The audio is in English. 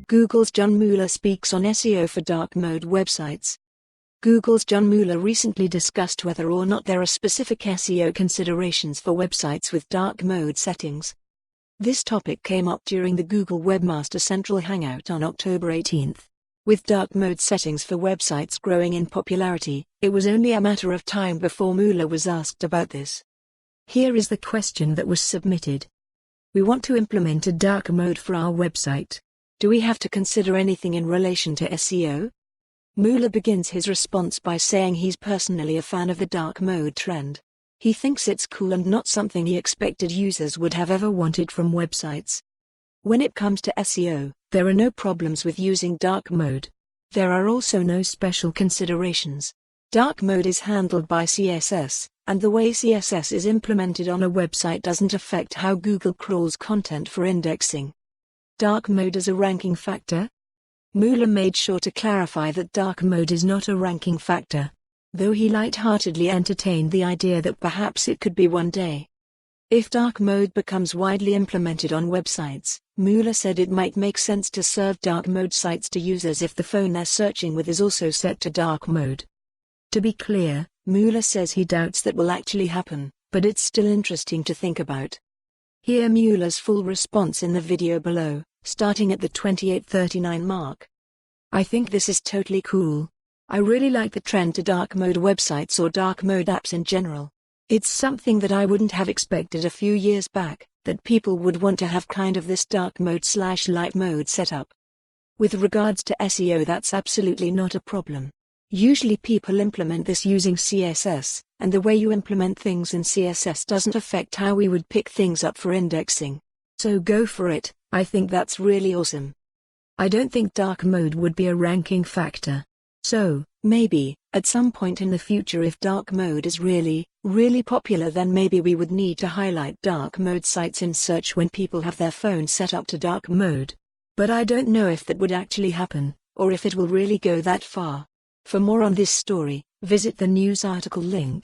Google's John Mueller speaks on SEO for dark mode websites. Google's John Mueller recently discussed whether or not there are specific SEO considerations for websites with dark mode settings. This topic came up during the Google Webmaster Central Hangout on October 18. With dark mode settings for websites growing in popularity, it was only a matter of time before Mueller was asked about this. Here is the question that was submitted. We want to implement a dark mode for our website. Do we have to consider anything in relation to SEO? Mueller begins his response by saying he's personally a fan of the dark mode trend. He thinks it's cool and not something he expected users would have ever wanted from websites. When it comes to SEO, there are no problems with using dark mode. There are also no special considerations. Dark mode is handled by CSS, and the way CSS is implemented on a website doesn't affect how Google crawls content for indexing. Dark mode as a ranking factor? Mueller made sure to clarify that dark mode is not a ranking factor, though he lightheartedly entertained the idea that perhaps it could be one day. If dark mode becomes widely implemented on websites, Mueller said it might make sense to serve dark mode sites to users if the phone they're searching with is also set to dark mode. To be clear, Mueller says he doubts that will actually happen, but it's still interesting to think about. Hear Mueller's full response in the video below, starting at the 28:39 mark. I think this is totally cool. I really like the trend to dark mode websites or dark mode apps in general. It's something that I wouldn't have expected a few years back, that people would want to have kind of this dark mode/light mode setup. With regards to SEO, that's absolutely not a problem. Usually people implement this using CSS, and the way you implement things in CSS doesn't affect how we would pick things up for indexing. So go for it, I think that's really awesome. I don't think dark mode would be a ranking factor. So, maybe, at some point in the future if dark mode is really, really popular, then maybe we would need to highlight dark mode sites in search when people have their phone set up to dark mode. But I don't know if that would actually happen, or if it will really go that far. For more on this story, visit the news article link.